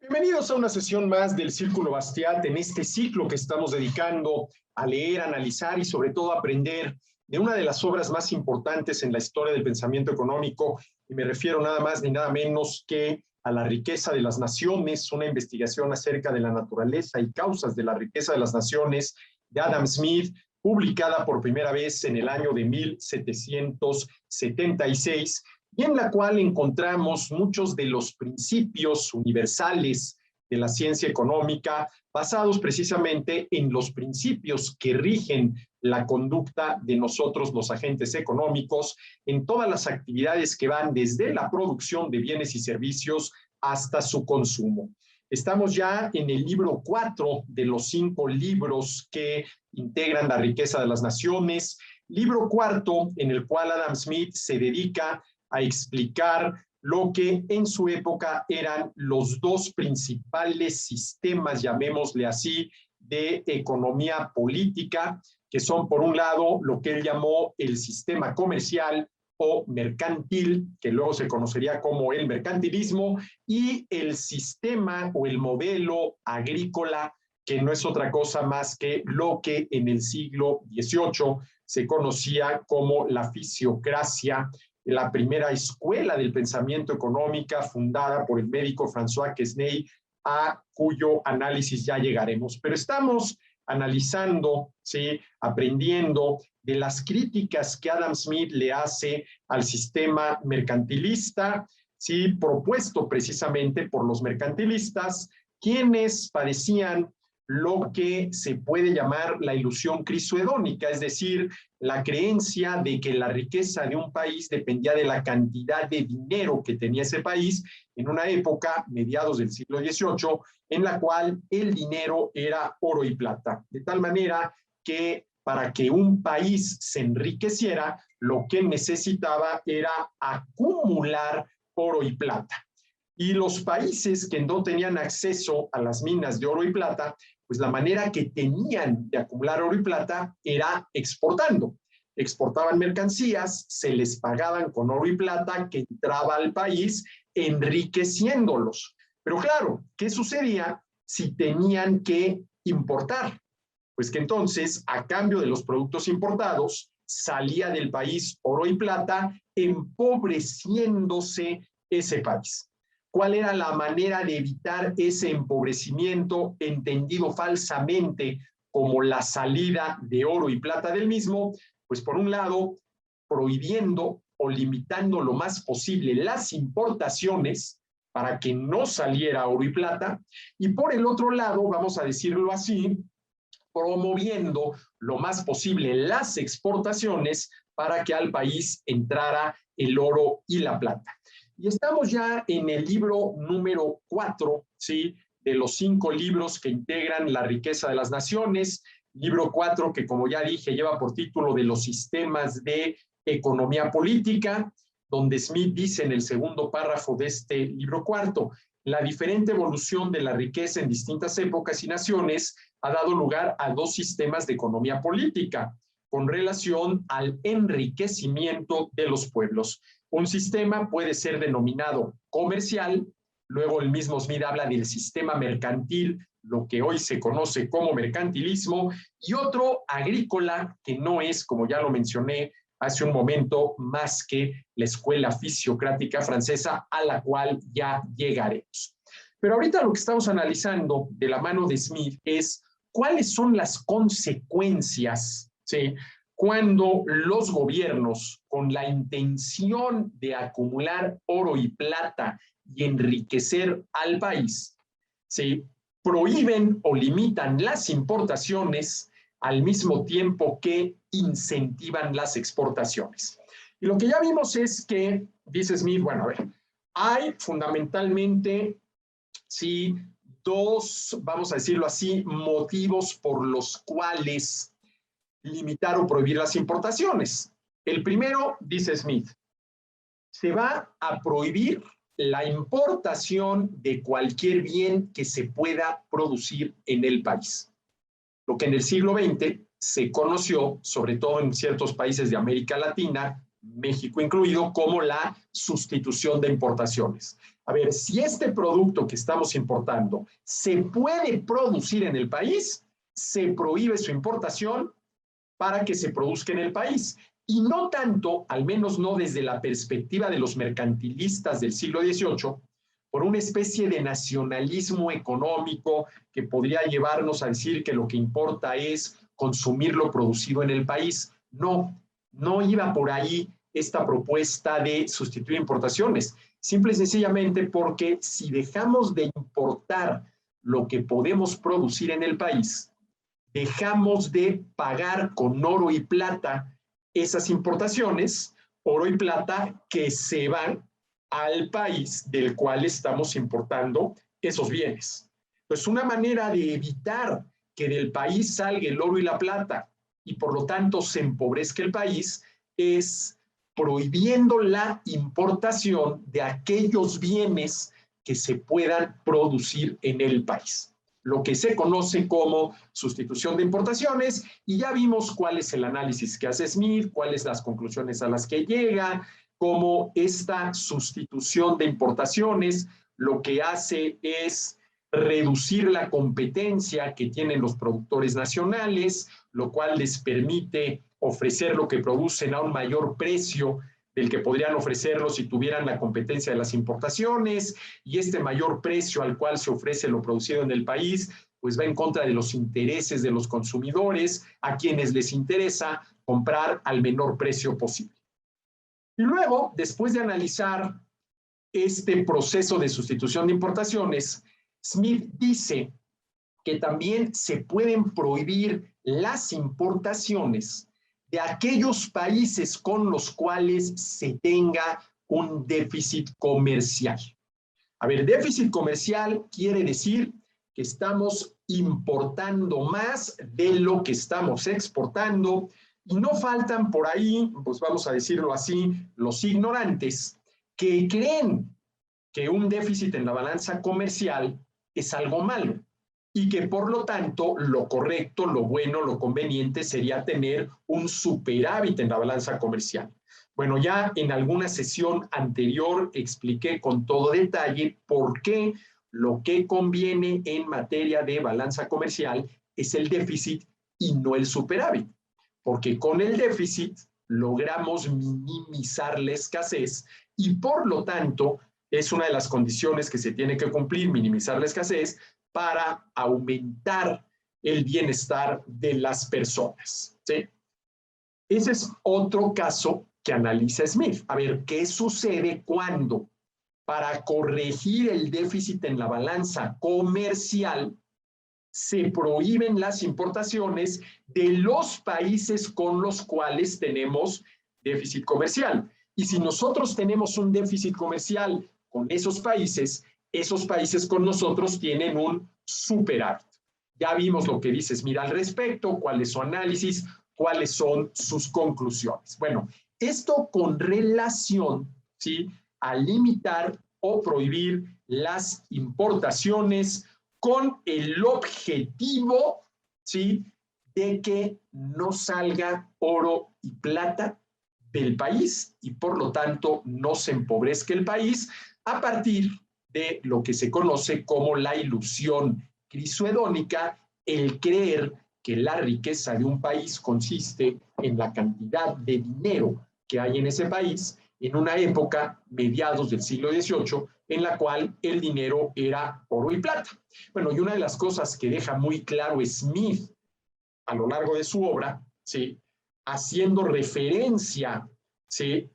Bienvenidos a una sesión más del Círculo Bastiat en este ciclo que estamos dedicando a leer, analizar y sobre todo aprender de una de las obras más importantes en la historia del pensamiento económico, y me refiero nada más ni nada menos que a La riqueza de las naciones, una investigación acerca de la naturaleza y causas de la riqueza de las naciones de Adam Smith, publicada por primera vez en el año de 1776, y en la cual encontramos muchos de los principios universales de la ciencia económica, basados precisamente en los principios que rigen la conducta de nosotros, los agentes económicos, en todas las actividades que van desde la producción de bienes y servicios hasta su consumo. Estamos ya en el libro 4 de los 5 libros que integran La riqueza de las naciones, libro cuarto en el cual Adam Smith se dedica a explicar lo que en su época eran los dos principales sistemas, llamémosle así, de economía política, que son por un lado lo que él llamó el sistema comercial o mercantil, que luego se conocería como el mercantilismo, y el sistema o el modelo agrícola, que no es otra cosa más que lo que en el siglo XVIII se conocía como la fisiocracia, la primera escuela del pensamiento económico fundada por el médico François Quesnay, a cuyo análisis ya llegaremos. Pero estamos analizando, ¿sí?, aprendiendo de las críticas que Adam Smith le hace al sistema mercantilista, ¿sí?, propuesto precisamente por los mercantilistas, quienes padecían lo que se puede llamar la ilusión crisohedónica, es decir, la creencia de que la riqueza de un país dependía de la cantidad de dinero que tenía ese país en una época, mediados del siglo XVIII, en la cual el dinero era oro y plata. De tal manera que para que un país se enriqueciera, lo que necesitaba era acumular oro y plata. Y los países que no tenían acceso a las minas de oro y plata, pues la manera que tenían de acumular oro y plata era exportando. Exportaban mercancías, se les pagaban con oro y plata que entraba al país, enriqueciéndolos. Pero claro, ¿qué sucedía si tenían que importar? Pues que entonces, a cambio de los productos importados, salía del país oro y plata, empobreciéndose ese país. ¿Cuál era la manera de evitar ese empobrecimiento entendido falsamente como la salida de oro y plata del mismo? Pues por un lado, prohibiendo o limitando lo más posible las importaciones para que no saliera oro y plata, y por el otro lado, vamos a decirlo así, promoviendo lo más posible las exportaciones para que al país entrara el oro y la plata. Y estamos ya en el libro número 4, ¿sí?, de los 5 libros que integran La riqueza de las naciones. Libro 4 que, como ya dije, lleva por título de los sistemas de economía política, donde Smith dice en el segundo párrafo de este libro cuarto: la diferente evolución de la riqueza en distintas épocas y naciones ha dado lugar a dos sistemas de economía política con relación al enriquecimiento de los pueblos. Un sistema puede ser denominado comercial, luego el mismo Smith habla del sistema mercantil, lo que hoy se conoce como mercantilismo, y otro agrícola, que no es, como ya lo mencioné hace un momento, más que la escuela fisiocrática francesa, a la cual ya llegaremos. Pero ahorita lo que estamos analizando de la mano de Smith es cuáles son las consecuencias, ¿sí?, cuando los gobiernos, con la intención de acumular oro y plata y enriquecer al país, se prohíben o limitan las importaciones al mismo tiempo que incentivan las exportaciones. Y lo que ya vimos es que, dice Smith, bueno, a ver, hay fundamentalmente, sí, dos, vamos a decirlo así, motivos por los cuales limitar o prohibir las importaciones. El primero, dice Smith, se va a prohibir la importación de cualquier bien que se pueda producir en el país. Lo que en el siglo XX se conoció, sobre todo en ciertos países de América Latina, México incluido, como la sustitución de importaciones. A ver, si este producto que estamos importando se puede producir en el país, se prohíbe su importación para que se produzca en el país. Y no tanto, al menos no desde la perspectiva de los mercantilistas del siglo XVIII, por una especie de nacionalismo económico que podría llevarnos a decir que lo que importa es consumir lo producido en el país. No, no iba por ahí esta propuesta de sustituir importaciones. Simple y sencillamente porque si dejamos de importar lo que podemos producir en el país, dejamos de pagar con oro y plata esas importaciones, oro y plata que se van al país del cual estamos importando esos bienes. Pues una manera de evitar que del país salga el oro y la plata y por lo tanto se empobrezca el país es prohibiendo la importación de aquellos bienes que se puedan producir en el país, lo que se conoce como sustitución de importaciones, y ya vimos cuál es el análisis que hace Smith, cuáles las conclusiones a las que llega, cómo esta sustitución de importaciones lo que hace es reducir la competencia que tienen los productores nacionales, lo cual les permite ofrecer lo que producen a un mayor precio del que podrían ofrecerlo si tuvieran la competencia de las importaciones, y este mayor precio al cual se ofrece lo producido en el país, pues va en contra de los intereses de los consumidores, a quienes les interesa comprar al menor precio posible. Y luego, después de analizar este proceso de sustitución de importaciones, Smith dice que también se pueden prohibir las importaciones de aquellos países con los cuales se tenga un déficit comercial. A ver, déficit comercial quiere decir que estamos importando más de lo que estamos exportando, y no faltan por ahí, pues vamos a decirlo así, los ignorantes que creen que un déficit en la balanza comercial es algo malo y que por lo tanto lo correcto, lo bueno, lo conveniente sería tener un superávit en la balanza comercial. Bueno, ya en alguna sesión anterior expliqué con todo detalle por qué lo que conviene en materia de balanza comercial es el déficit y no el superávit, porque con el déficit logramos minimizar la escasez y por lo tanto es una de las condiciones que se tiene que cumplir, minimizar la escasez, para aumentar el bienestar de las personas, ¿sí? Ese es otro caso que analiza Smith. A ver, ¿qué sucede cuando para corregir el déficit en la balanza comercial se prohíben las importaciones de los países con los cuales tenemos déficit comercial? Y si nosotros tenemos un déficit comercial con esos países con nosotros tienen un superávit. Ya vimos lo que dice Smith al respecto, cuál es su análisis, cuáles son sus conclusiones. Bueno, esto con relación, ¿sí?, a limitar o prohibir las importaciones con el objetivo, ¿sí?, de que no salga oro y plata del país y por lo tanto no se empobrezca el país a partir de lo que se conoce como la ilusión crisohedónica, el creer que la riqueza de un país consiste en la cantidad de dinero que hay en ese país en una época, mediados del siglo XVIII, en la cual el dinero era oro y plata. Bueno, y una de las cosas que deja muy claro Smith a lo largo de su obra, ¿sí?, haciendo referencia, ¿sí?,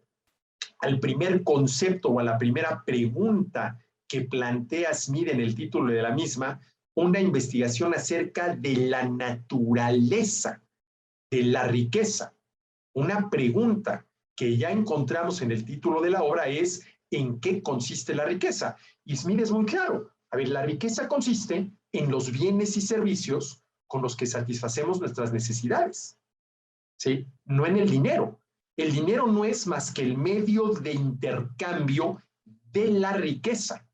al primer concepto o a la primera pregunta que plantea Smith en el título de la misma, una investigación acerca de la naturaleza de la riqueza. Una pregunta que ya encontramos en el título de la obra es ¿en qué consiste la riqueza? Y Smith es muy claro. A ver, la riqueza consiste en los bienes y servicios con los que satisfacemos nuestras necesidades, ¿sí?, no en el dinero. El dinero no es más que el medio de intercambio de la riqueza,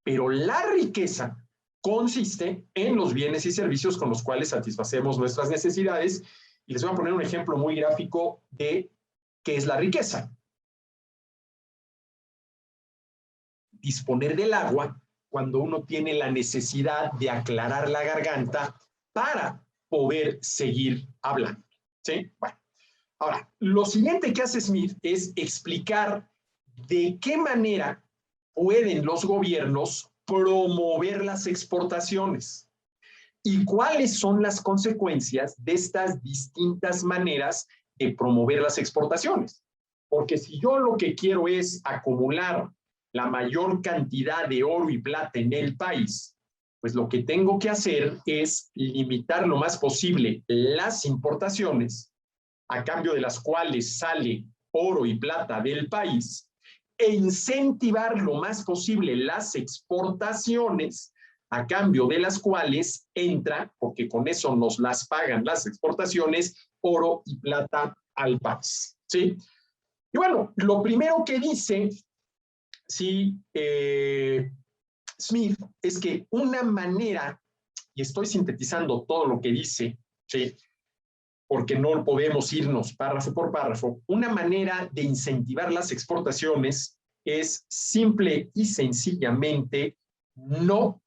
pero la riqueza consiste en los bienes y servicios con los cuales satisfacemos nuestras necesidades. Y les voy a poner un ejemplo muy gráfico de qué es la riqueza. disponer del agua cuando uno tiene la necesidad de aclarar la garganta para poder seguir hablando. ¿Sí? Bueno, ahora, lo siguiente que hace Smith es explicar de qué manera pueden los gobiernos promover las exportaciones y cuáles son las consecuencias de estas distintas maneras de promover las exportaciones. Porque si yo lo que quiero es acumular la mayor cantidad de oro y plata en el país, pues lo que tengo que hacer es limitar lo más posible las importaciones, a cambio de las cuales sale oro y plata del país, e incentivar lo más posible las exportaciones, a cambio de las cuales entra, porque con eso nos las pagan las exportaciones, oro y plata al país. ¿Sí? Y bueno, lo primero que dice sí, Smith es que una manera, y estoy sintetizando todo lo que dice, ¿sí? Porque no podemos irnos párrafo por párrafo, una manera de incentivar las exportaciones es simple y sencillamente no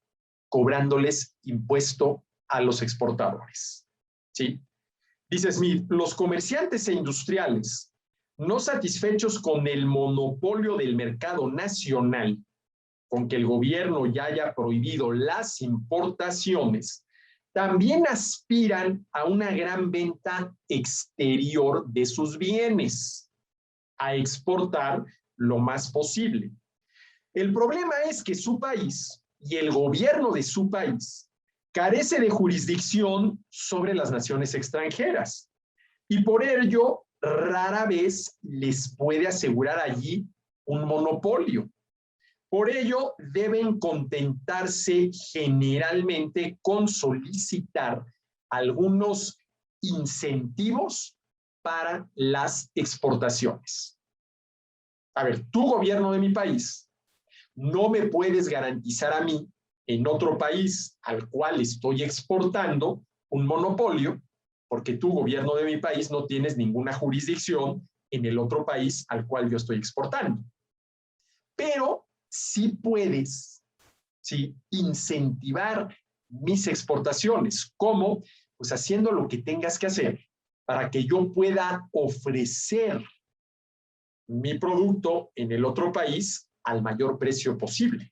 cobrándoles impuesto a los exportadores. ¿Sí? Dice Smith, los comerciantes e industriales no satisfechos con el monopolio del mercado nacional, con que el gobierno ya haya prohibido las importaciones, también aspiran a una gran venta exterior de sus bienes, a exportar lo más posible. El problema es que su país y el gobierno de su país carece de jurisdicción sobre las naciones extranjeras y por ello rara vez les puede asegurar allí un monopolio. Por ello, deben contentarse generalmente con solicitar algunos incentivos para las exportaciones. A ver, tu gobierno de mi país no me puedes garantizar a mí, en otro país al cual estoy exportando, un monopolio, porque tu gobierno de mi país no tienes ninguna jurisdicción en el otro país al cual yo estoy exportando. Pero sí puedes, ¿sí?, incentivar mis exportaciones. ¿Cómo? Pues haciendo lo que tengas que hacer para que yo pueda ofrecer mi producto en el otro país al mayor precio posible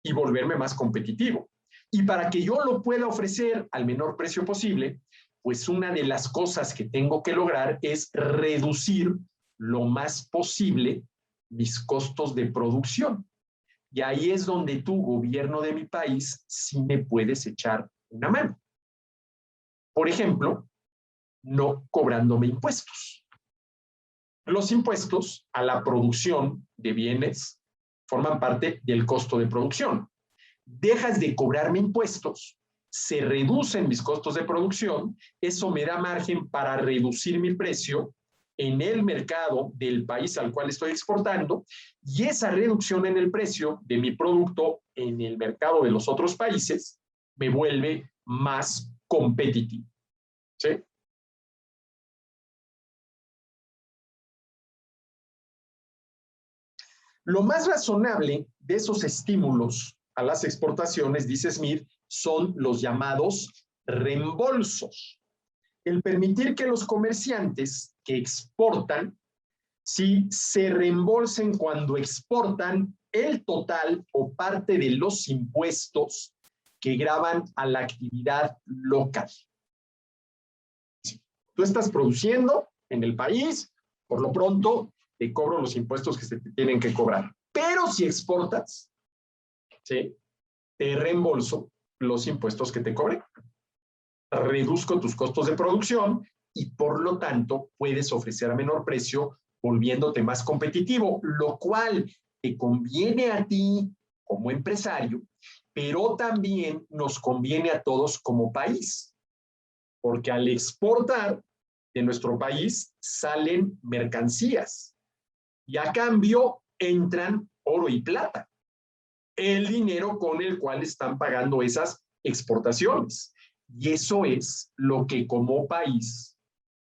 y volverme más competitivo. Y para que yo lo pueda ofrecer al menor precio posible, pues una de las cosas que tengo que lograr es reducir lo más posible mis costos de producción. Y ahí es donde tu gobierno de mi país sí me puedes echar una mano. Por ejemplo, no cobrándome impuestos. Los impuestos a la producción de bienes forman parte del costo de producción. Dejas de cobrarme impuestos, se reducen mis costos de producción, eso me da margen para reducir mi precio en el mercado del país al cual estoy exportando, y esa reducción en el precio de mi producto en el mercado de los otros países me vuelve más competitivo. ¿Sí? Lo más razonable de esos estímulos a las exportaciones, dice Smith, son los llamados reembolsos. El permitir que los comerciantes que exportan sí se reembolsen cuando exportan el total o parte de los impuestos que gravan a la actividad local. Tú estás produciendo en el país, por lo pronto te cobro los impuestos que se te tienen que cobrar. Pero si exportas, ¿sí?, te reembolso los impuestos que te cobré. Reduzco tus costos de producción y por lo tanto puedes ofrecer a menor precio, volviéndote más competitivo, lo cual te conviene a ti como empresario, pero también nos conviene a todos como país, porque al exportar de nuestro país salen mercancías y a cambio entran oro y plata, el dinero con el cual están pagando esas exportaciones. Y eso es lo que como país,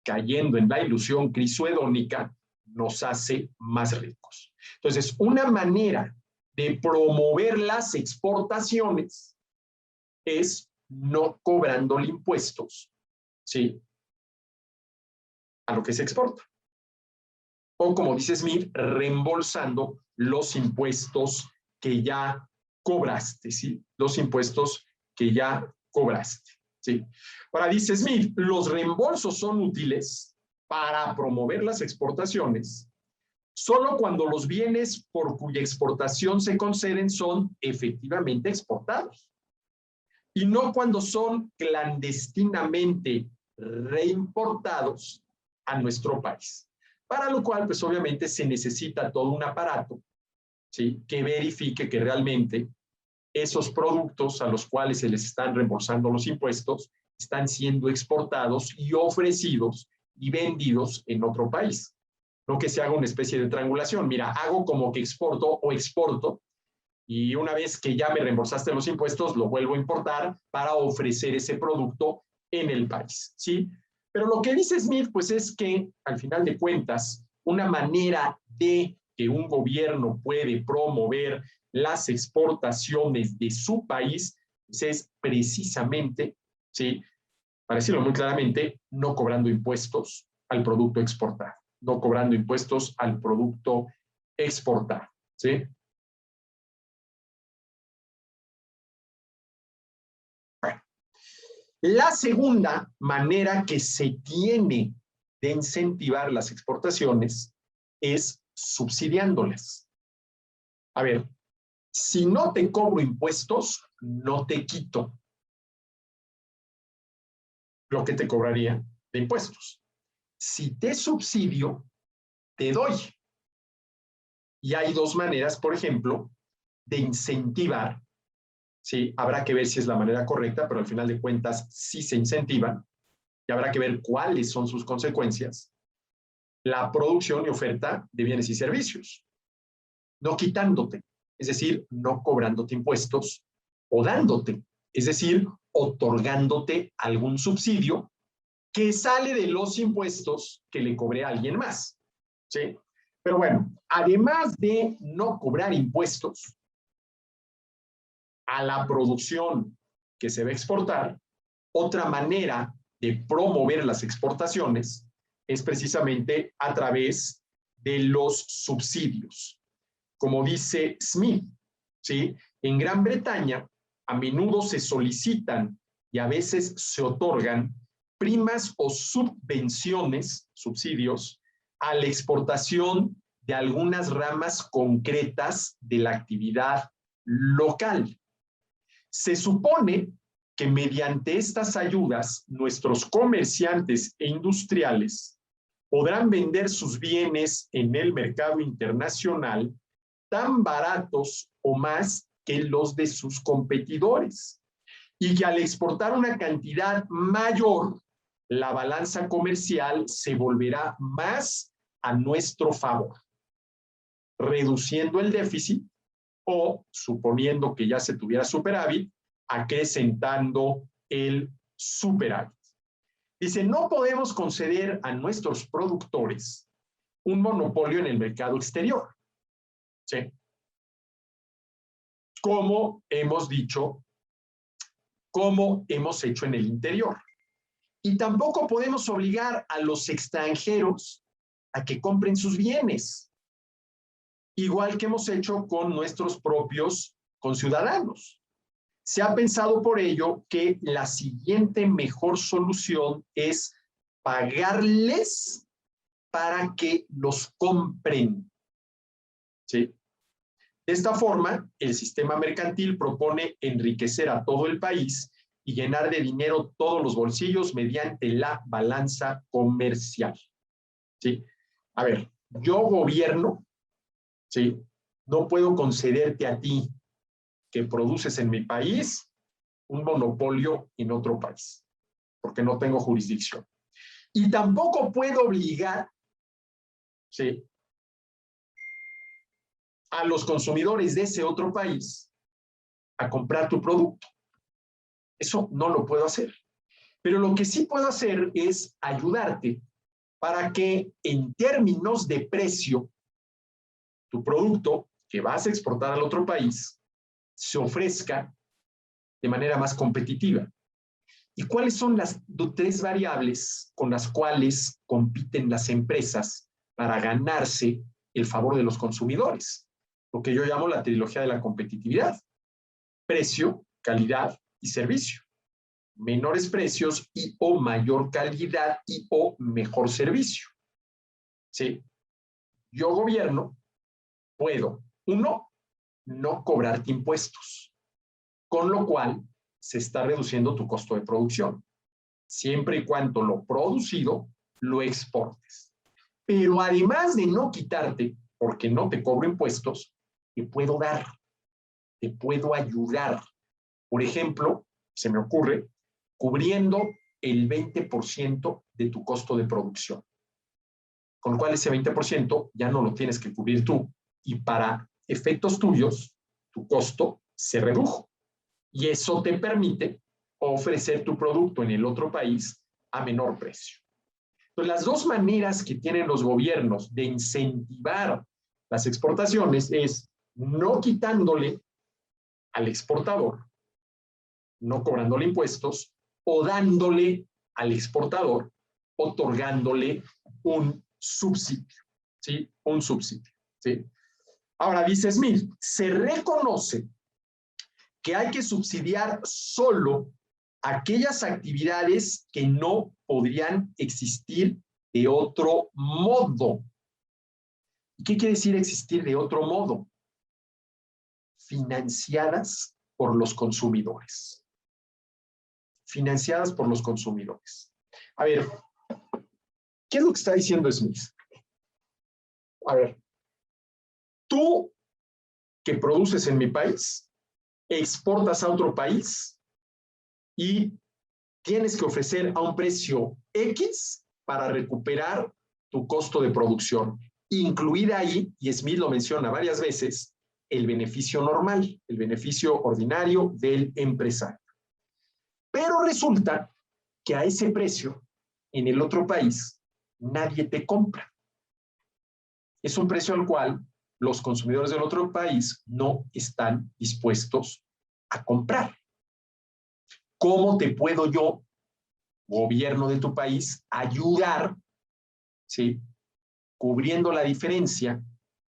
cayendo en la ilusión crisohedónica, nos hace más ricos. Entonces, una manera de promover las exportaciones es no cobrándole impuestos, ¿sí?, a lo que se exporta. O, como dice Smith, reembolsando los impuestos que ya cobraste, ¿sí? Los impuestos que ya cobraste, ¿sí? Ahora, dice Smith, los reembolsos son útiles para promover las exportaciones solo cuando los bienes por cuya exportación se conceden son efectivamente exportados y no cuando son clandestinamente reimportados a nuestro país. Para lo cual, pues obviamente se necesita todo un aparato, ¿sí?, que verifique que realmente esos productos a los cuales se les están reembolsando los impuestos están siendo exportados y ofrecidos y vendidos en otro país. No que se haga una especie de triangulación. Mira, hago como que exporto o exporto y una vez que ya me reembolsaste los impuestos, lo vuelvo a importar para ofrecer ese producto en el país, ¿sí? Pero lo que dice Smith, pues es que, al final de cuentas, una manera de que un gobierno puede promover las exportaciones de su país, pues es precisamente, ¿sí?, para decirlo muy claramente, no cobrando impuestos al producto exportado, no cobrando impuestos al producto exportado, ¿sí? La segunda manera que se tiene de incentivar las exportaciones es subsidiándolas. A ver, si no te cobro impuestos, no te quito lo que te cobraría de impuestos. Si te subsidio, te doy. Y hay dos maneras, por ejemplo, de incentivar. Sí, habrá que ver si es la manera correcta, pero al final de cuentas sí se incentivan y habrá que ver cuáles son sus consecuencias. La producción y oferta de bienes y servicios, no quitándote, es decir, no cobrándote impuestos, o dándote, es decir, otorgándote algún subsidio que sale de los impuestos que le cobré a alguien más, ¿sí? Pero bueno, además de no cobrar impuestos a la producción que se va a exportar, otra manera de promover las exportaciones es precisamente a través de los subsidios. Como dice Smith, ¿sí?, en Gran Bretaña a menudo se solicitan y a veces se otorgan primas o subvenciones, subsidios, a la exportación de algunas ramas concretas de la actividad local. Se supone que mediante estas ayudas nuestros comerciantes e industriales podrán vender sus bienes en el mercado internacional tan baratos o más que los de sus competidores, y que al exportar una cantidad mayor, la balanza comercial se volverá más a nuestro favor, reduciendo el déficit o, suponiendo que ya se tuviera superávit, acrecentando el superávit. Dice, no podemos conceder a nuestros productores un monopolio en el mercado exterior, ¿sí?, como hemos dicho, como hemos hecho en el interior. Y tampoco podemos obligar a los extranjeros a que compren sus bienes, igual que hemos hecho con nuestros propios conciudadanos. Se ha pensado por ello que la siguiente mejor solución es pagarles para que los compren, ¿sí? De esta forma, el sistema mercantil propone enriquecer a todo el país y llenar de dinero todos los bolsillos mediante la balanza comercial, ¿sí? A ver, yo gobierno, ¿sí?, no puedo concederte a ti que produces en mi país un monopolio en otro país, porque no tengo jurisdicción. Y tampoco puedo obligar, ¿sí?, a los consumidores de ese otro país a comprar tu producto. Eso no lo puedo hacer. Pero lo que sí puedo hacer es ayudarte para que en términos de precio, tu producto que vas a exportar al otro país se ofrezca de manera más competitiva. ¿Y cuáles son las tres variables con las cuales compiten las empresas para ganarse el favor de los consumidores? Lo que yo llamo la trilogía de la competitividad: precio, calidad y servicio. Menores precios y o mayor calidad y o mejor servicio. ¿Sí? Yo, gobierno, puedo, uno, no cobrarte impuestos, con lo cual se está reduciendo tu costo de producción, siempre y cuando lo producido lo exportes. Pero además de no quitarte, porque no te cobro impuestos, te puedo dar, te puedo ayudar. Por ejemplo, se me ocurre, cubriendo el 20% de tu costo de producción. Con lo cual ese 20% ya no lo tienes que cubrir tú. Y para efectos tuyos, tu costo se redujo. Y eso te permite ofrecer tu producto en el otro país a menor precio. Entonces, las dos maneras que tienen los gobiernos de incentivar las exportaciones es no quitándole al exportador, no cobrándole impuestos, o dándole al exportador, otorgándole un subsidio, ¿sí? Un subsidio, ¿sí? Ahora, dice Smith, se reconoce que hay que subsidiar solo aquellas actividades que no podrían existir de otro modo. ¿Y qué quiere decir existir de otro modo? Financiadas por los consumidores. Financiadas por los consumidores. A ver, ¿qué es lo que está diciendo Smith? A ver, tú que produces en mi país, exportas a otro país y tienes que ofrecer a un precio X para recuperar tu costo de producción. Incluida ahí, y Smith lo menciona varias veces, el beneficio normal, el beneficio ordinario del empresario. Pero resulta que a ese precio, en el otro país, nadie te compra. Es un precio al cual los consumidores del otro país no están dispuestos a comprar. ¿Cómo te puedo yo, gobierno de tu país, ayudar, ¿sí?, cubriendo la diferencia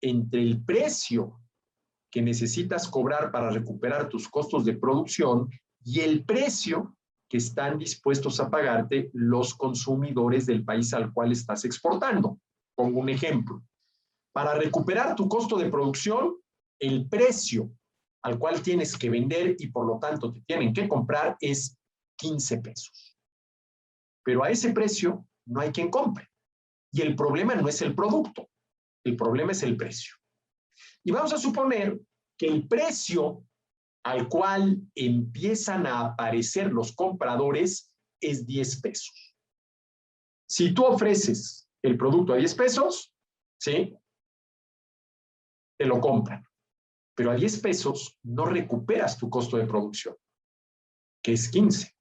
entre el precio que necesitas cobrar para recuperar tus costos de producción y el precio que están dispuestos a pagarte los consumidores del país al cual estás exportando? Pongo un ejemplo. Para recuperar tu costo de producción, el precio al cual tienes que vender y por lo tanto te tienen que comprar es 15 pesos. Pero a ese precio no hay quien compre. Y el problema no es el producto, el problema es el precio. Y vamos a suponer que el precio al cual empiezan a aparecer los compradores es 10 pesos. Si tú ofreces el producto a 10 pesos, ¿sí?, te lo compran. Pero a 10 pesos no recuperas tu costo de producción, que es 15.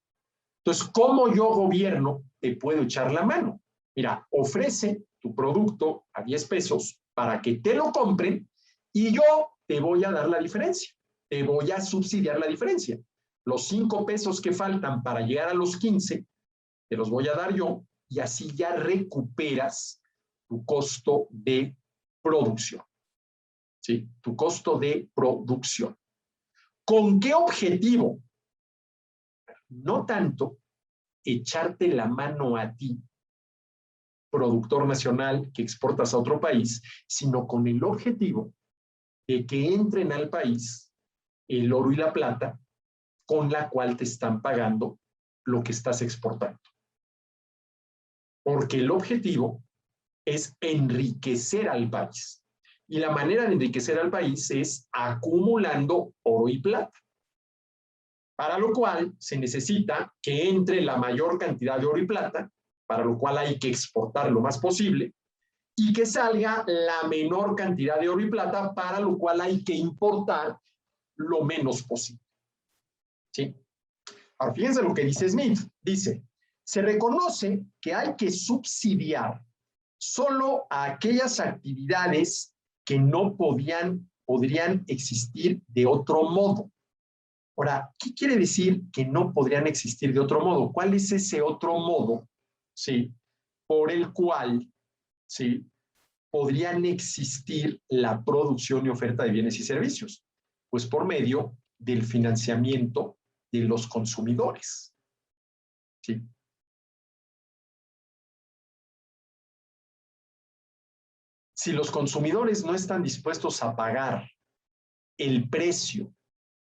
Entonces, ¿cómo yo, gobierno, te puedo echar la mano? Mira, ofrece tu producto a 10 pesos para que te lo compren y yo te voy a dar la diferencia. Te voy a subsidiar la diferencia. Los 5 pesos que faltan para llegar a los 15, te los voy a dar yo y así ya recuperas tu costo de producción. ¿Sí? Tu costo de producción. ¿Con qué objetivo? No tanto echarte la mano a ti, productor nacional que exportas a otro país, sino con el objetivo de que entren al país el oro y la plata con la cual te están pagando lo que estás exportando. Porque el objetivo es enriquecer al país. Y la manera de enriquecer al país es acumulando oro y plata. Para lo cual se necesita que entre la mayor cantidad de oro y plata, para lo cual hay que exportar lo más posible, y que salga la menor cantidad de oro y plata, para lo cual hay que importar lo menos posible. ¿Sí? Ahora, fíjense lo que dice Smith. Dice, se reconoce que hay que subsidiar solo a aquellas actividades que no podían podrían existir de otro modo. Ahora, ¿qué quiere decir que no podrían existir de otro modo? ¿Cuál es ese otro modo, sí, por el cual, sí, podrían existir la producción y oferta de bienes y servicios? Pues por medio del financiamiento de los consumidores, ¿sí? Si los consumidores no están dispuestos a pagar el precio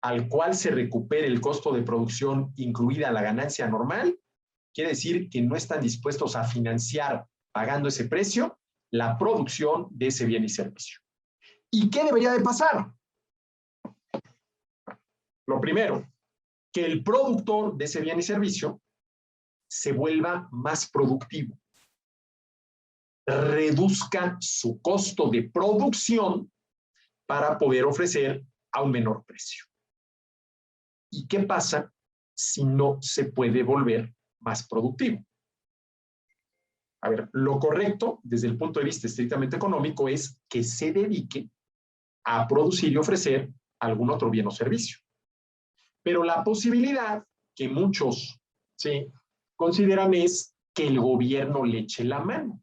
al cual se recupere el costo de producción, incluida la ganancia normal, quiere decir que no están dispuestos a financiar, pagando ese precio, la producción de ese bien y servicio. ¿Y qué debería de pasar? Lo primero, que el productor de ese bien y servicio se vuelva más productivo, reduzca su costo de producción para poder ofrecer a un menor precio. ¿Y qué pasa si no se puede volver más productivo? A ver, lo correcto desde el punto de vista estrictamente económico es que se dedique a producir y ofrecer algún otro bien o servicio. Pero la posibilidad que muchos, ¿sí?, consideran es que el gobierno le eche la mano.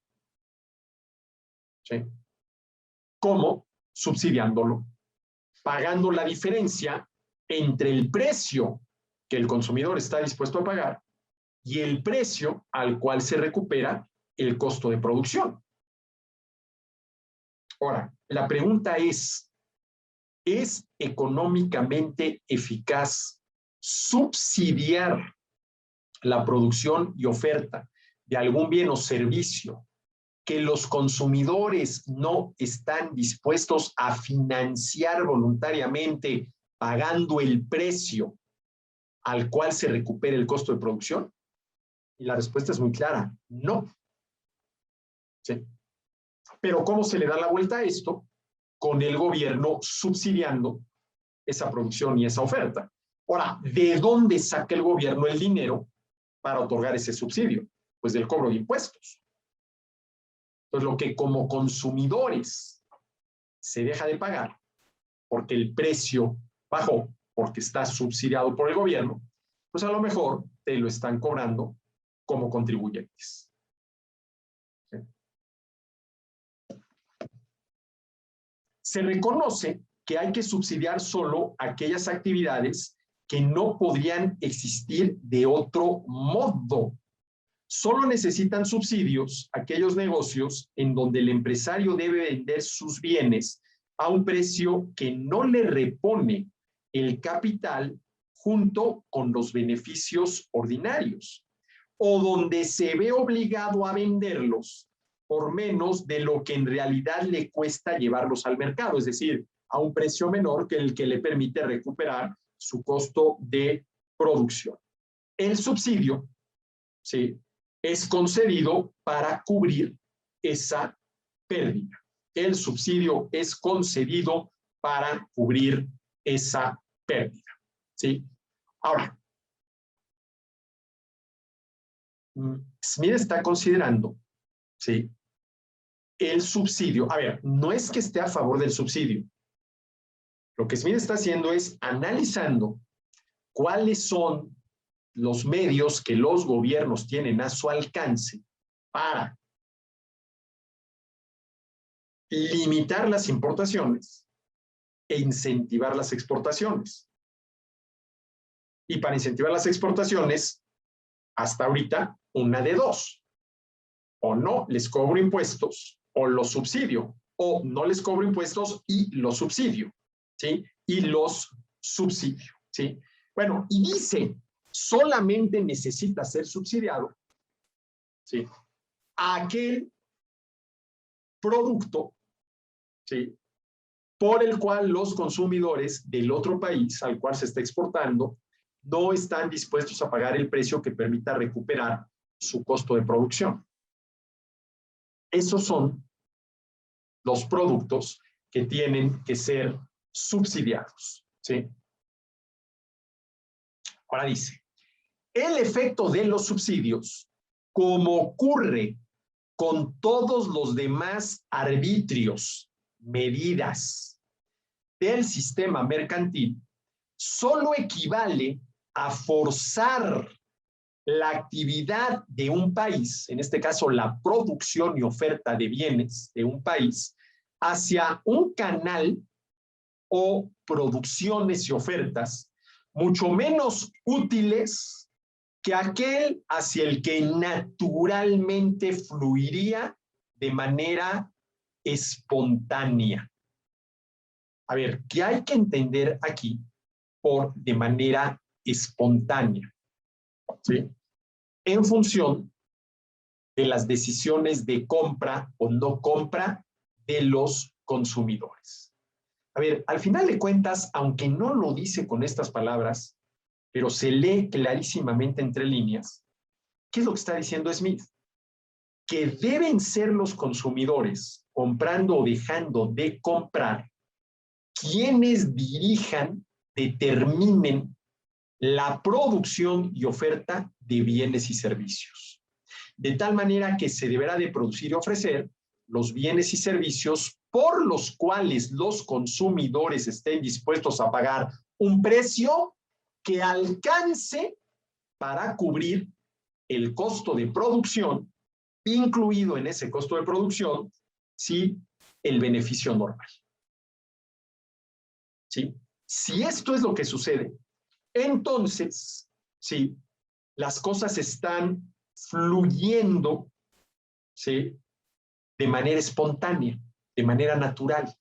¿Sí? ¿Cómo? Subsidiándolo, pagando la diferencia entre el precio que el consumidor está dispuesto a pagar y el precio al cual se recupera el costo de producción. Ahora, la pregunta ¿es económicamente eficaz subsidiar la producción y oferta de algún bien o servicio que los consumidores no están dispuestos a financiar voluntariamente pagando el precio al cual se recupere el costo de producción? Y la respuesta es muy clara, no. ¿Sí? Pero ¿cómo se le da la vuelta a esto? Con el gobierno subsidiando esa producción y esa oferta. Ahora, ¿de dónde saca el gobierno el dinero para otorgar ese subsidio? Pues del cobro de impuestos. Entonces, lo que como consumidores se deja de pagar porque el precio bajó, porque está subsidiado por el gobierno, pues a lo mejor te lo están cobrando como contribuyentes. ¿Sí? Se reconoce que hay que subsidiar solo aquellas actividades que no podrían existir de otro modo. Solo necesitan subsidios aquellos negocios en donde el empresario debe vender sus bienes a un precio que no le repone el capital junto con los beneficios ordinarios, o donde se ve obligado a venderlos por menos de lo que en realidad le cuesta llevarlos al mercado, es decir, a un precio menor que el que le permite recuperar su costo de producción. El subsidio, ¿sí?, es concedido para cubrir esa pérdida. El subsidio es concedido para cubrir esa pérdida. ¿Sí? Ahora, Smith está considerando, ¿sí?, el subsidio. A ver, no es que esté a favor del subsidio. Lo que Smith está haciendo es analizando cuáles son los medios que los gobiernos tienen a su alcance para limitar las importaciones e incentivar las exportaciones. Y para incentivar las exportaciones, hasta ahorita, una de dos. O no les cobro impuestos o los subsidio, o no les cobro impuestos y los subsidio, ¿sí? Y los subsidio, ¿sí? Bueno, y dice, solamente necesita ser subsidiado, ¿sí?, a aquel producto, ¿sí?, por el cual los consumidores del otro país al cual se está exportando no están dispuestos a pagar el precio que permita recuperar su costo de producción. Esos son los productos que tienen que ser subsidiados, ¿sí? Ahora dice, el efecto de los subsidios, como ocurre con todos los demás arbitrios, medidas del sistema mercantil solo equivale a forzar la actividad de un país, en este caso la producción y oferta de bienes de un país, hacia un canal o producciones y ofertas mucho menos útiles que aquel hacia el que naturalmente fluiría de manera espontánea. A ver, ¿qué hay que entender aquí por de manera espontánea? ¿Sí? En función de las decisiones de compra o no compra de los consumidores. A ver, al final de cuentas, aunque no lo dice con estas palabras, pero se lee clarísimamente entre líneas, ¿qué es lo que está diciendo Smith? Que deben ser los consumidores, comprando o dejando de comprar, quienes dirijan, determinen la producción y oferta de bienes y servicios. De tal manera que se deberá de producir y ofrecer los bienes y servicios por los cuales los consumidores estén dispuestos a pagar un precio que alcance para cubrir el costo de producción, incluido en ese costo de producción, sí, el beneficio normal. ¿Sí? Si esto es lo que sucede, entonces, sí, las cosas están fluyendo, ¿sí?, de manera espontánea, de manera natural,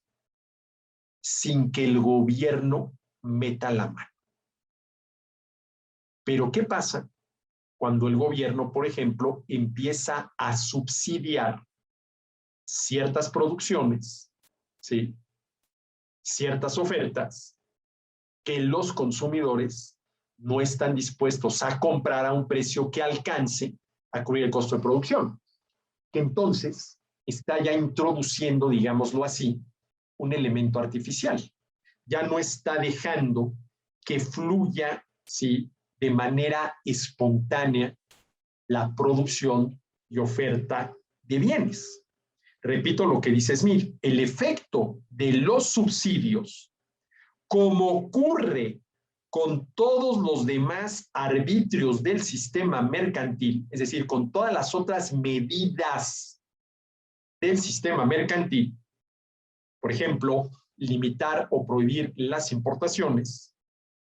sin que el gobierno meta la mano. Pero ¿qué pasa cuando el gobierno, por ejemplo, empieza a subsidiar ciertas producciones, ¿sí?, ciertas ofertas que los consumidores no están dispuestos a comprar a un precio que alcance a cubrir el costo de producción? Que entonces está ya introduciendo, digámoslo así, un elemento artificial. Ya no está dejando que fluya, ¿sí?, de manera espontánea la producción y oferta de bienes. Repito lo que dice Smith, el efecto de los subsidios, como ocurre con todos los demás arbitrios del sistema mercantil, es decir, con todas las otras medidas del sistema mercantil, por ejemplo, limitar o prohibir las importaciones,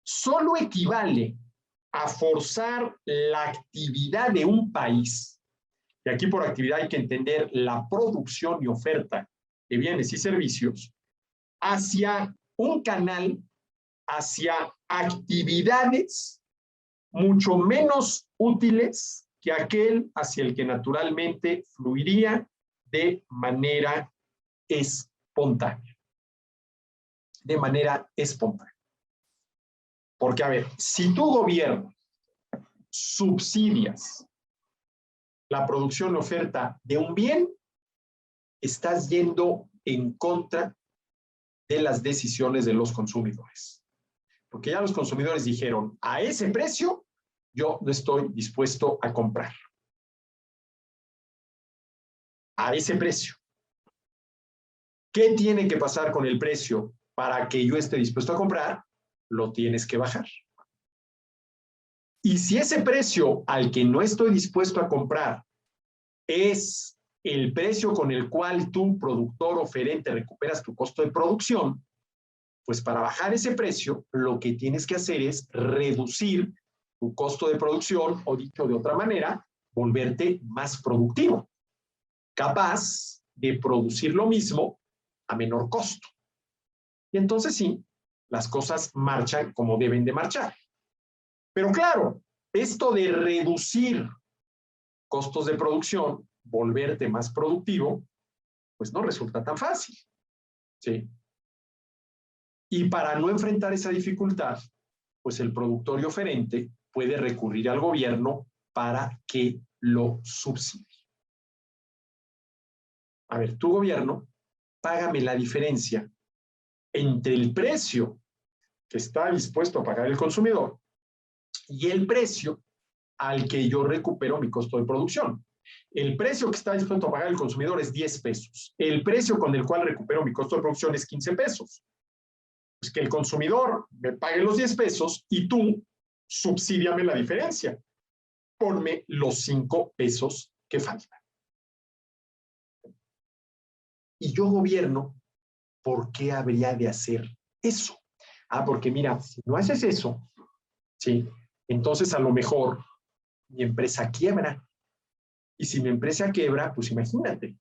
solo equivale a forzar la actividad de un país, y aquí por actividad hay que entender la producción y oferta de bienes y servicios, hacia un canal, hacia actividades mucho menos útiles que aquel hacia el que naturalmente fluiría de manera espontánea. De manera espontánea. Porque, a ver, si tu gobierno subsidias la producción y oferta de un bien, estás yendo en contra de las decisiones de los consumidores. Porque ya los consumidores dijeron, a ese precio yo no estoy dispuesto a comprar. A ese precio. ¿Qué tiene que pasar con el precio para que yo esté dispuesto a comprar? Lo tienes que bajar. Y si ese precio al que no estoy dispuesto a comprar es el precio con el cual tú, productor oferente, recuperas tu costo de producción, pues para bajar ese precio, lo que tienes que hacer es reducir tu costo de producción, o dicho de otra manera, volverte más productivo, capaz de producir lo mismo a menor costo. Y entonces sí, las cosas marchan como deben de marchar. Pero claro, esto de reducir costos de producción, volverte más productivo, pues no resulta tan fácil, ¿sí? Y para no enfrentar esa dificultad, pues el productor y oferente puede recurrir al gobierno para que lo subsidie. A ver, tu gobierno, págame la diferencia entre el precio que está dispuesto a pagar el consumidor y el precio al que yo recupero mi costo de producción. El precio que está dispuesto a pagar el consumidor es 10 pesos. El precio con el cual recupero mi costo de producción es 15 pesos. Pues que el consumidor me pague los 10 pesos y tú subsídiame la diferencia. Ponme los 5 pesos que faltan. Y yo gobierno, ¿por qué habría de hacer eso? Ah, porque mira, si no haces eso, ¿sí? Entonces a lo mejor mi empresa quiebra. Y si mi empresa quiebra, pues imagínate,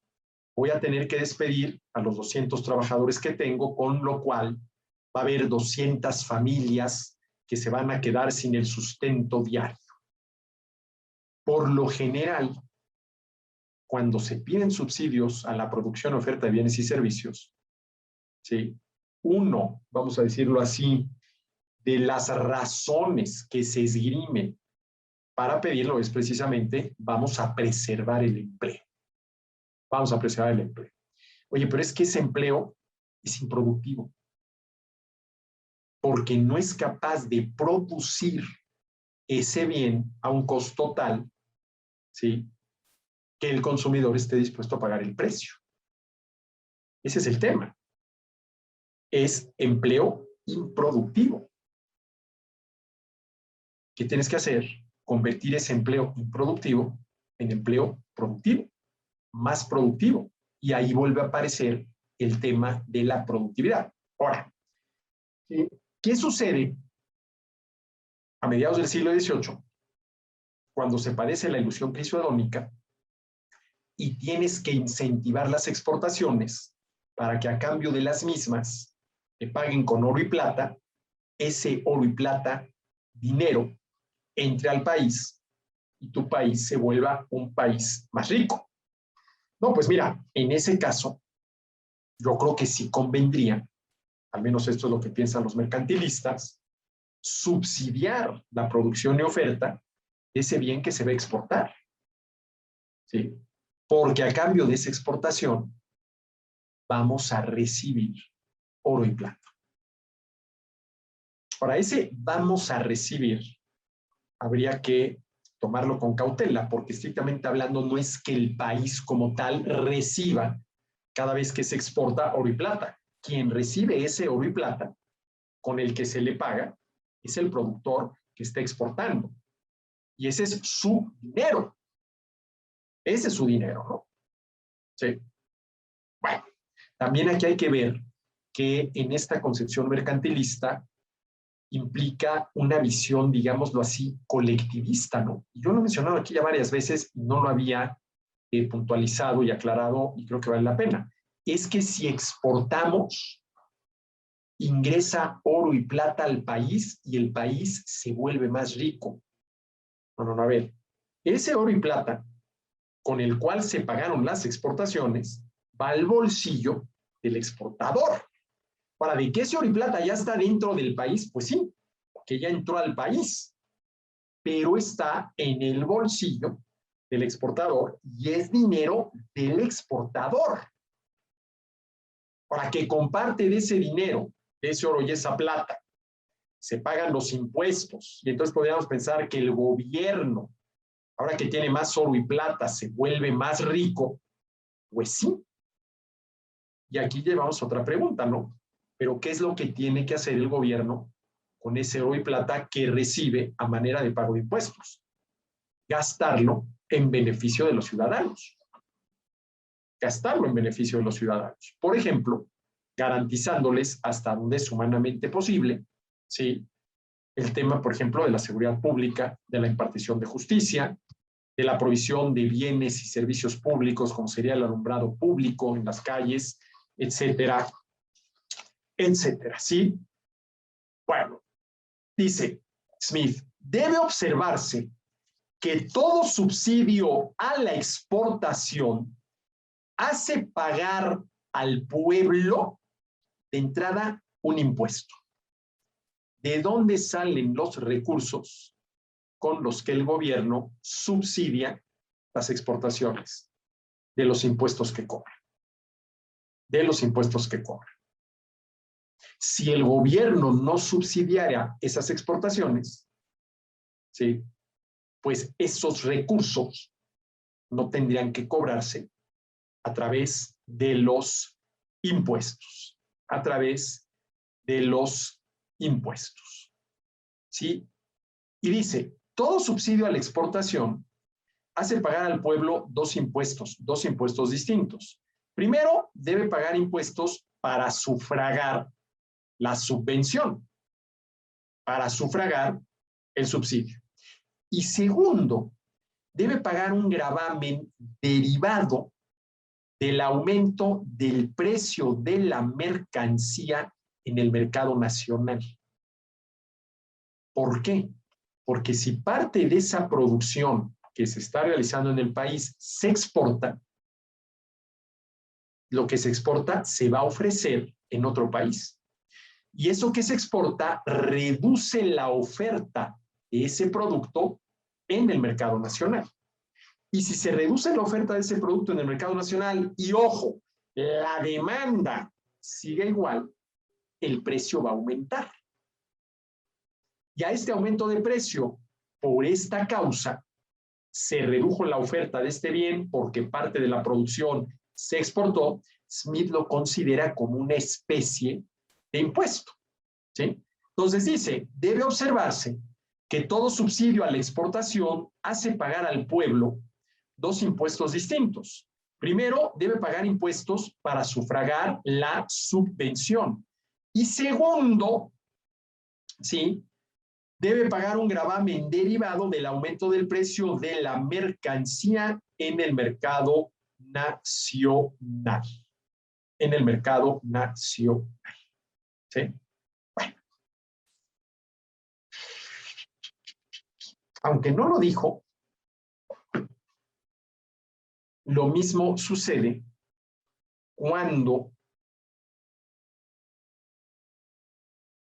voy a tener que despedir a los 200 trabajadores que tengo, con lo cual va a haber 200 familias que se van a quedar sin el sustento diario. Por lo general, cuando se piden subsidios a la producción y oferta de bienes y servicios, ¿sí? Uno, vamos a decirlo así, de las razones que se esgrimen para pedirlo es precisamente, vamos a preservar el empleo. Vamos a preservar el empleo. Oye, pero es que ese empleo es improductivo, porque no es capaz de producir ese bien a un costo tal, ¿sí?, que el consumidor esté dispuesto a pagar el precio. Ese es el tema. Es empleo improductivo. ¿Qué tienes que hacer? Convertir ese empleo improductivo en empleo productivo, más productivo. Y ahí vuelve a aparecer el tema de la productividad. Ahora, ¿qué sucede a mediados del siglo XVIII cuando se padece la ilusión crisodónica y tienes que incentivar las exportaciones para que a cambio de las mismas te paguen con oro y plata? Ese oro y plata, dinero, entre al país y tu país se vuelva un país más rico. No, pues mira, en ese caso, yo creo que sí convendría, al menos esto es lo que piensan los mercantilistas, subsidiar la producción y oferta de ese bien que se va a exportar. ¿Sí? Porque a cambio de esa exportación vamos a recibir oro y plata. Para ese vamos a recibir, habría que tomarlo con cautela, porque estrictamente hablando no es que el país como tal reciba cada vez que se exporta oro y plata. Quien recibe ese oro y plata con el que se le paga es el productor que está exportando. Y ese es su dinero. Ese es su dinero, ¿no? Sí. Bueno, también aquí hay que ver que en esta concepción mercantilista implica una visión, digámoslo así, colectivista, ¿no? Y yo lo he mencionado aquí ya varias veces y no lo había puntualizado y aclarado, y creo que vale la pena. Es que si exportamos, ingresa oro y plata al país y el país se vuelve más rico. No, a ver, ese oro y plata con el cual se pagaron las exportaciones va al bolsillo del exportador. Para de que ese oro y plata ya está dentro del país, pues sí, que ya entró al país, pero está en el bolsillo del exportador y es dinero del exportador. Para que comparte de ese dinero, ese oro y esa plata, se pagan los impuestos. Y entonces podríamos pensar que el gobierno, ahora que tiene más oro y plata, se vuelve más rico. Pues sí. Y aquí llevamos otra pregunta, ¿no? Pero ¿qué es lo que tiene que hacer el gobierno con ese oro y plata que recibe a manera de pago de impuestos? Gastarlo en beneficio de los ciudadanos. Gastarlo en beneficio de los ciudadanos. Por ejemplo, garantizándoles hasta donde es humanamente posible, ¿sí?, el tema, por ejemplo, de la seguridad pública, de la impartición de justicia, de la provisión de bienes y servicios públicos, como sería el alumbrado público en las calles, etcétera, etcétera, ¿sí? Bueno, dice Smith, debe observarse que todo subsidio a la exportación hace pagar al pueblo de entrada un impuesto. ¿De dónde salen los recursos con los que el gobierno subsidia las exportaciones? De los impuestos que cobra. De los impuestos que cobra. Si el gobierno no subsidiara esas exportaciones, ¿sí?, pues esos recursos no tendrían que cobrarse a través de los impuestos, a través de los impuestos. ¿Sí? Y dice, todo subsidio a la exportación hace pagar al pueblo dos impuestos distintos. Primero, debe pagar impuestos para sufragar la subvención, para sufragar el subsidio. Y segundo, debe pagar un gravamen derivado del aumento del precio de la mercancía en el mercado nacional. ¿Por qué? Porque si parte de esa producción que se está realizando en el país se exporta, lo que se exporta se va a ofrecer en otro país. Y eso que se exporta reduce la oferta de ese producto en el mercado nacional. Y si se reduce la oferta de ese producto en el mercado nacional y, ojo, la demanda sigue igual, el precio va a aumentar. Y a este aumento de precio, por esta causa, se redujo la oferta de este bien porque parte de la producción se exportó. Smith lo considera como una especie de impuesto. ¿Sí? Entonces dice, debe observarse que todo subsidio a la exportación hace pagar al pueblo dos impuestos distintos. Primero, debe pagar impuestos para sufragar la subvención. Y segundo, ¿sí?, debe pagar un gravamen derivado del aumento del precio de la mercancía en el mercado nacional. En el mercado nacional. ¿Sí? Bueno. Aunque no lo dijo, lo mismo sucede cuando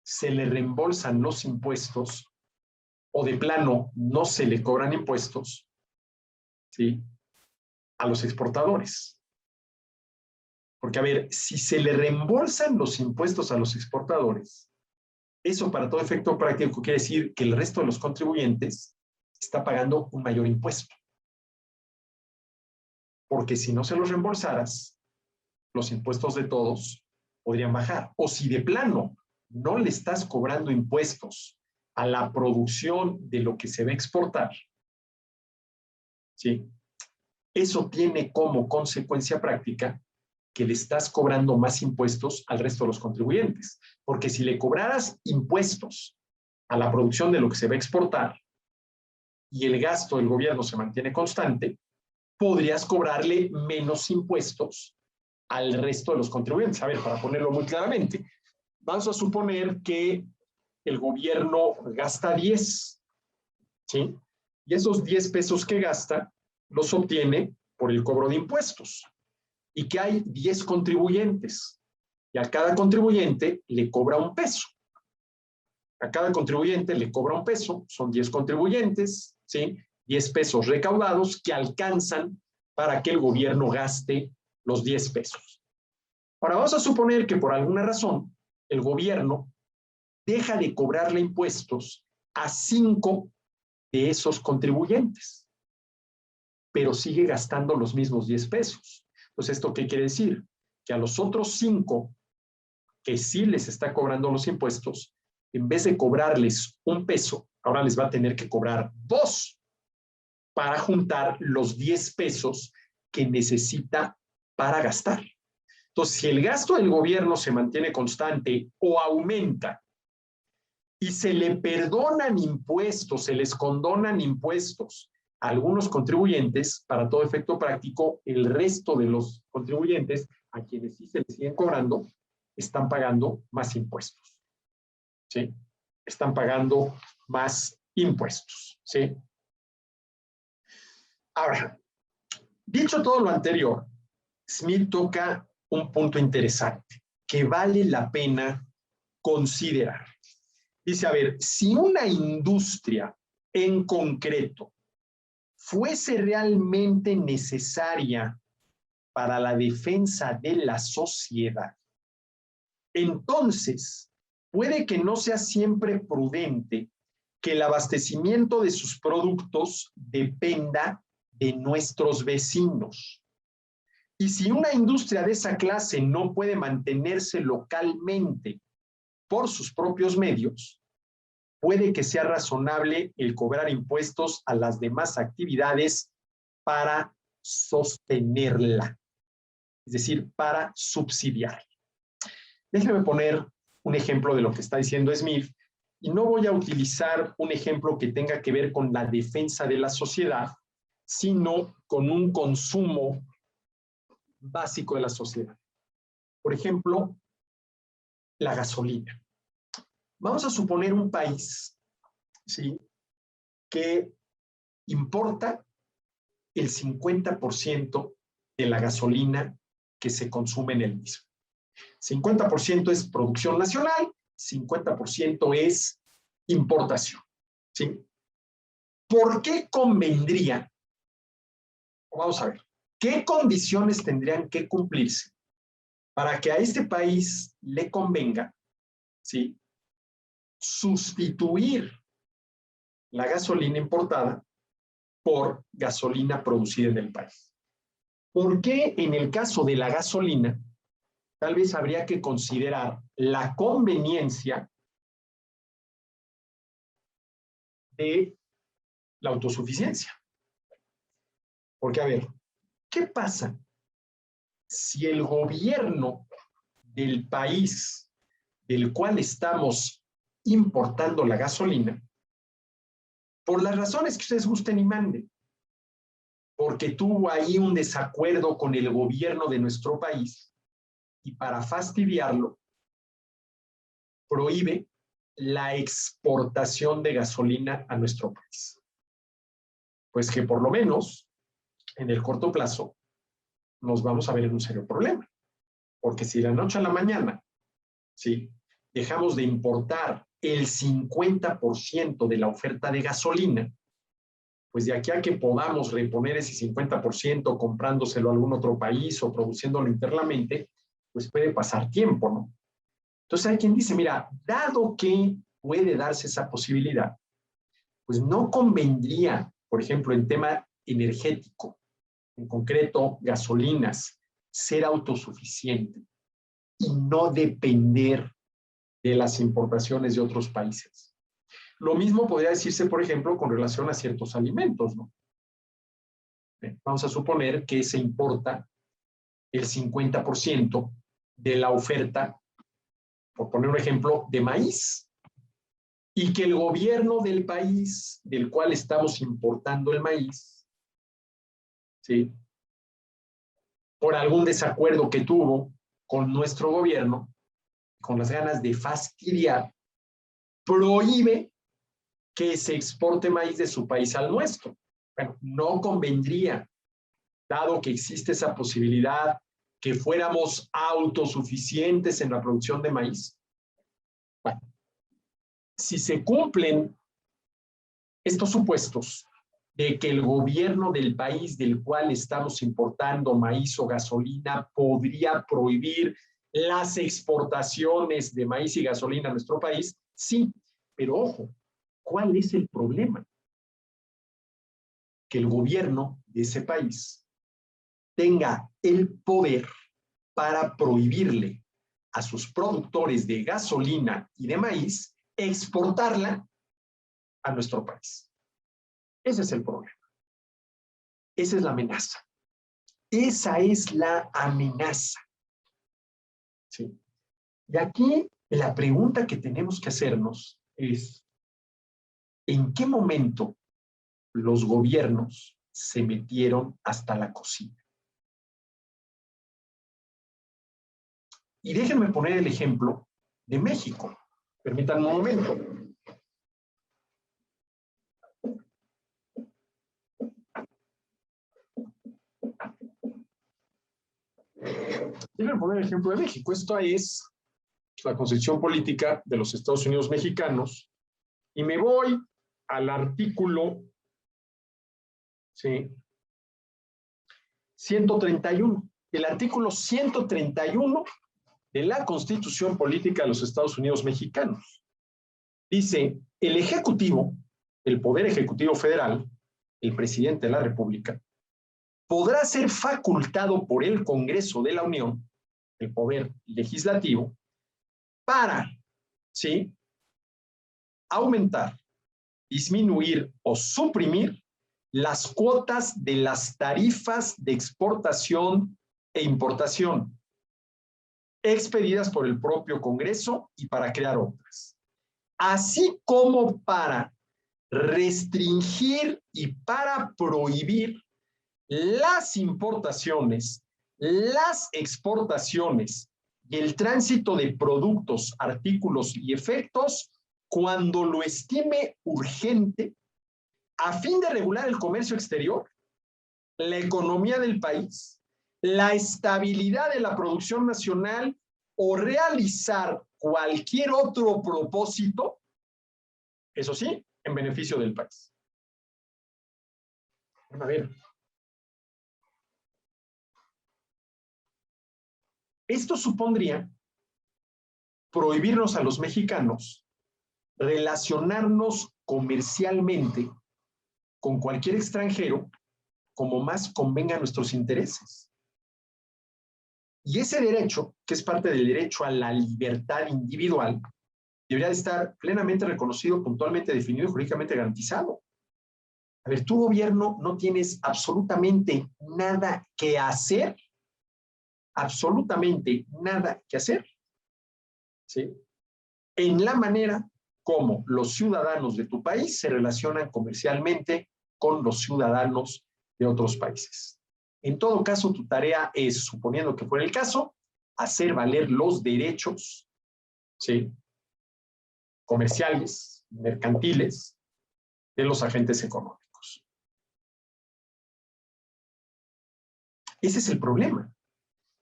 se le reembolsan los impuestos o de plano no se le cobran impuestos, ¿sí?, a los exportadores. Porque, a ver, si se le reembolsan los impuestos a los exportadores, eso para todo efecto práctico quiere decir que el resto de los contribuyentes está pagando un mayor impuesto. Porque si no se los reembolsaras, los impuestos de todos podrían bajar. O si de plano no le estás cobrando impuestos a la producción de lo que se va a exportar, ¿sí?, eso tiene como consecuencia práctica que le estás cobrando más impuestos al resto de los contribuyentes. Porque si le cobraras impuestos a la producción de lo que se va a exportar y el gasto del gobierno se mantiene constante, podrías cobrarle menos impuestos al resto de los contribuyentes. A ver, para ponerlo muy claramente, vamos a suponer que el gobierno gasta 10, ¿sí? Y esos 10 pesos que gasta los obtiene por el cobro de impuestos. Y que hay 10 contribuyentes. Y a cada contribuyente le cobra un peso. A cada contribuyente le cobra un peso, son 10 contribuyentes, ¿sí?, 10 pesos recaudados que alcanzan para que el gobierno gaste los 10 pesos. Ahora vamos a suponer que por alguna razón el gobierno deja de cobrarle impuestos a 5 de esos contribuyentes, pero sigue gastando los mismos 10 pesos. Entonces, ¿esto qué quiere decir? Que a los otros 5 que sí les está cobrando los impuestos, en vez de cobrarles un peso, ahora les va a tener que cobrar 2 para juntar los 10 pesos que necesita para gastar. Entonces, si el gasto del gobierno se mantiene constante o aumenta y se le perdonan impuestos, se les condonan impuestos a algunos contribuyentes, para todo efecto práctico, el resto de los contribuyentes, a quienes sí se les siguen cobrando, están pagando más impuestos. ¿Sí? Están pagando más impuestos. ¿Sí? Ahora, dicho todo lo anterior, Smith toca un punto interesante que vale la pena considerar. Dice, a ver, si una industria en concreto fuese realmente necesaria para la defensa de la sociedad, entonces puede que no sea siempre prudente que el abastecimiento de sus productos dependa de nuestros vecinos. Y si una industria de esa clase no puede mantenerse localmente por sus propios medios, puede que sea razonable el cobrar impuestos a las demás actividades para sostenerla, es decir, para subsidiarla. Déjeme poner un ejemplo de lo que está diciendo Smith, y no voy a utilizar un ejemplo que tenga que ver con la defensa de la sociedad, sino con un consumo básico de la sociedad. Por ejemplo, la gasolina. Vamos a suponer un país, ¿sí?, que importa el 50% de la gasolina que se consume en el mismo. 50% es producción nacional, 50% es importación, ¿sí? ¿Por qué convendría? Vamos a ver, ¿qué condiciones tendrían que cumplirse para que a este país le convenga, ¿sí?, sustituir la gasolina importada por gasolina producida en el país? ¿Por qué en el caso de la gasolina tal vez habría que considerar la conveniencia de la autosuficiencia? Porque, a ver, ¿qué pasa si el gobierno del país del cual estamos importando la gasolina, por las razones que ustedes gusten y manden, porque tuvo ahí un desacuerdo con el gobierno de nuestro país, y para fastidiarlo, prohíbe la exportación de gasolina a nuestro país? Pues que por lo menos en el corto plazo nos vamos a ver en un serio problema, porque si de la noche a la mañana, ¿sí?, dejamos de importar el 50% de la oferta de gasolina, pues de aquí a que podamos reponer ese 50% comprándoselo a algún otro país o produciéndolo internamente, pues puede pasar tiempo, ¿no? Entonces hay quien dice, mira, dado que puede darse esa posibilidad, pues no convendría, por ejemplo, en tema energético, en concreto gasolinas, ser autosuficiente y no depender de las importaciones de otros países. Lo mismo podría decirse, por ejemplo, con relación a ciertos alimentos, ¿no? Vamos a suponer que se importa el 50% de la oferta, por poner un ejemplo, de maíz, y que el gobierno del país del cual estamos importando el maíz, ¿sí?, por algún desacuerdo que tuvo con nuestro gobierno, con las ganas de fastidiar, prohíbe que se exporte maíz de su país al nuestro. Bueno, no convendría, dado que existe esa posibilidad, que fuéramos autosuficientes en la producción de maíz. Bueno, si se cumplen estos supuestos de que el gobierno del país del cual estamos importando maíz o gasolina podría prohibir las exportaciones de maíz y gasolina a nuestro país, sí, pero ojo, ¿cuál es el problema? Que el gobierno de ese país tenga el poder para prohibirle a sus productores de gasolina y de maíz exportarla a nuestro país. Ese es el problema. Esa es la amenaza. Esa es la amenaza. ¿Sí? Y aquí la pregunta que tenemos que hacernos es, ¿en qué momento los gobiernos se metieron hasta la cocina? Y déjenme poner el ejemplo de México. Permítanme un momento. Déjenme poner el ejemplo de México. Esta es la Constitución Política de los Estados Unidos Mexicanos. Y me voy al artículo, ¿sí?, 131. El artículo 131 de la Constitución Política de los Estados Unidos Mexicanos. Dice, el Ejecutivo, el Poder Ejecutivo Federal, el Presidente de la República, podrá ser facultado por el Congreso de la Unión, el Poder Legislativo, para ¿sí? Aumentar, disminuir o suprimir las cuotas de las tarifas de exportación e importación expedidas por el propio Congreso y para crear otras, así como para restringir y para prohibir las importaciones, las exportaciones y el tránsito de productos, artículos y efectos cuando lo estime urgente a fin de regular el comercio exterior, la economía del país, la estabilidad de la producción nacional o realizar cualquier otro propósito, eso sí, en beneficio del país. A ver, esto supondría prohibirnos a los mexicanos relacionarnos comercialmente con cualquier extranjero como más convenga a nuestros intereses. Y ese derecho, que es parte del derecho a la libertad individual, debería de estar plenamente reconocido, puntualmente definido y jurídicamente garantizado. A ver, tu gobierno no tienes absolutamente nada que hacer, absolutamente nada que hacer, ¿sí? En la manera como los ciudadanos de tu país se relacionan comercialmente con los ciudadanos de otros países. En todo caso, tu tarea es, suponiendo que fuera el caso, hacer valer los derechos, ¿sí?, comerciales, mercantiles, de los agentes económicos. Ese es el problema,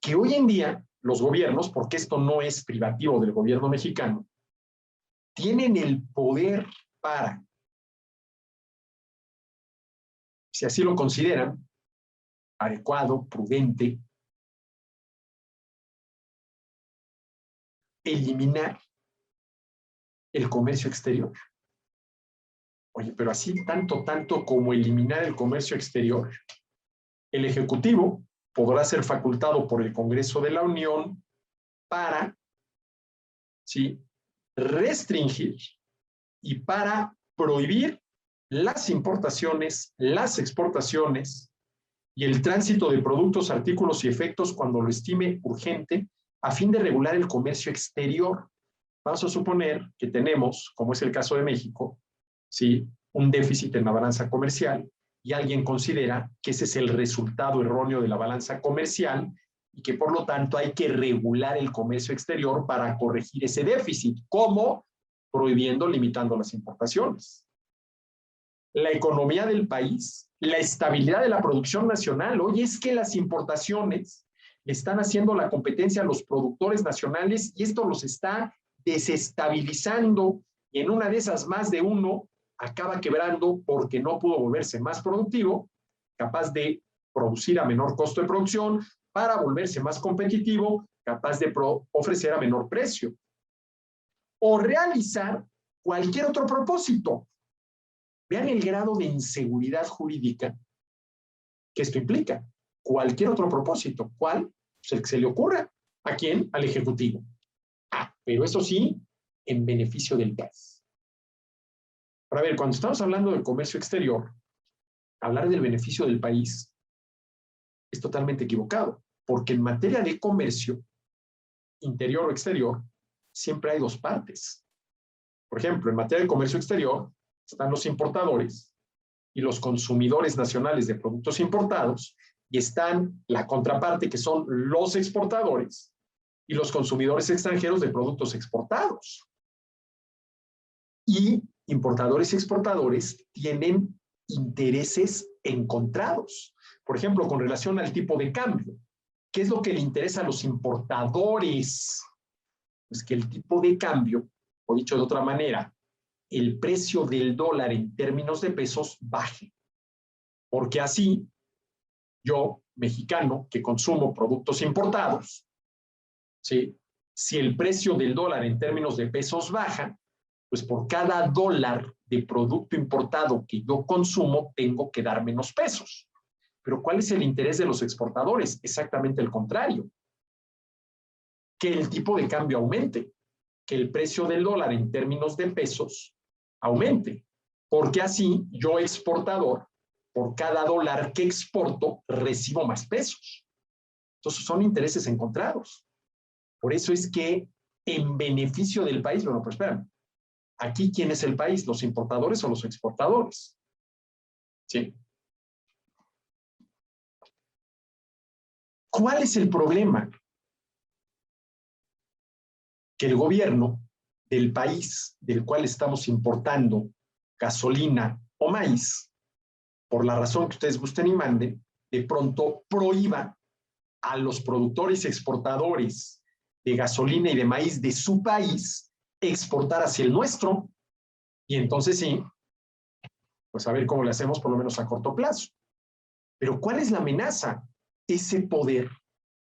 que hoy en día los gobiernos, porque esto no es privativo del gobierno mexicano, tienen el poder para, si así lo consideran, adecuado, prudente, eliminar el comercio exterior. Oye, pero así tanto como eliminar el comercio exterior, el Ejecutivo podrá ser facultado por el Congreso de la Unión para, ¿sí?, restringir y para prohibir las importaciones, las exportaciones y el tránsito de productos, artículos y efectos cuando lo estime urgente a fin de regular el comercio exterior. Vamos a suponer que tenemos, como es el caso de México, ¿sí?, un déficit en la balanza comercial y alguien considera que ese es el resultado erróneo de la balanza comercial y que por lo tanto hay que regular el comercio exterior para corregir ese déficit. ¿Cómo? Prohibiendo, limitando las importaciones. La economía del país, la estabilidad de la producción nacional. Oye, es que las importaciones están haciendo la competencia a los productores nacionales y esto los está desestabilizando y en una de esas más de uno acaba quebrando porque no pudo volverse más productivo, capaz de producir a menor costo de producción para volverse más competitivo, capaz de ofrecer a menor precio. O realizar cualquier otro propósito. Vean el grado de inseguridad jurídica que esto implica. Cualquier otro propósito. ¿Cuál? Pues el que se le ocurra. ¿A quién? Al Ejecutivo. Pero eso sí, en beneficio del país. Ahora, a ver, cuando estamos hablando del comercio exterior, hablar del beneficio del país es totalmente equivocado, porque en materia de comercio, interior o exterior, siempre hay dos partes. Por ejemplo, en materia de comercio exterior, están los importadores y los consumidores nacionales de productos importados, y están la contraparte, que son los exportadores y los consumidores extranjeros de productos exportados. Y importadores y exportadores tienen intereses encontrados. Por ejemplo, con relación al tipo de cambio. ¿Qué es lo que le interesa a los importadores? Pues que el tipo de cambio, o dicho de otra manera, el precio del dólar en términos de pesos baje. Porque así, yo, mexicano, que consumo productos importados, ¿sí?, si el precio del dólar en términos de pesos baja, pues por cada dólar de producto importado que yo consumo, tengo que dar menos pesos. Pero ¿cuál es el interés de los exportadores? Exactamente el contrario. Que el tipo de cambio aumente, que el precio del dólar en términos de pesos aumente, porque así yo exportador, por cada dólar que exporto, recibo más pesos. Entonces son intereses encontrados. Por eso es que en beneficio del país, bueno, pues espérame, aquí ¿quién es el país? ¿Los importadores o los exportadores? Sí. ¿Cuál es el problema? Que el gobierno del país del cual estamos importando gasolina o maíz, por la razón que ustedes gusten y manden, de pronto prohíba a los productores y exportadores de gasolina y de maíz de su país exportar hacia el nuestro. Y entonces sí, pues a ver cómo le hacemos por lo menos a corto plazo. Pero ¿cuál es la amenaza? Ese poder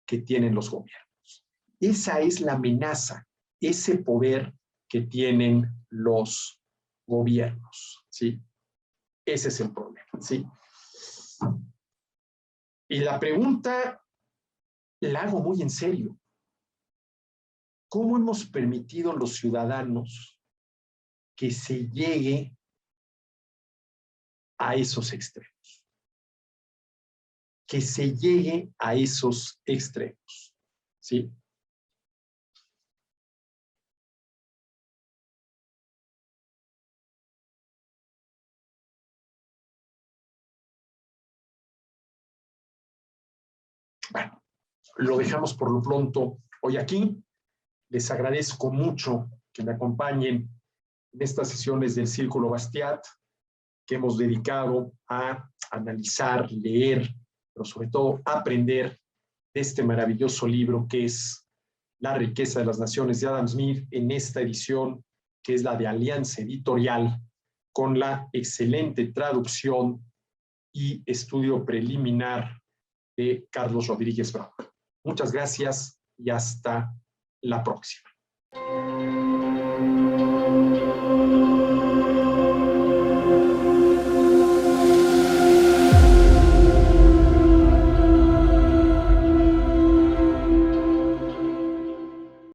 que tienen los gobiernos. Esa es la amenaza, ese poder que tienen los gobiernos, ¿sí? Ese es el problema, ¿sí? Y la pregunta la hago muy en serio. ¿Cómo hemos permitido los ciudadanos que se llegue a esos extremos? Que se llegue a esos extremos, ¿sí? Bueno, lo dejamos por lo pronto hoy aquí. Les agradezco mucho que me acompañen en estas sesiones del Círculo Bastiat que hemos dedicado a analizar, leer, pero sobre todo aprender de este maravilloso libro que es La riqueza de las naciones de Adam Smith, en esta edición que es la de Alianza Editorial, con la excelente traducción y estudio preliminar de Carlos Rodríguez Brown. Muchas gracias y hasta la próxima.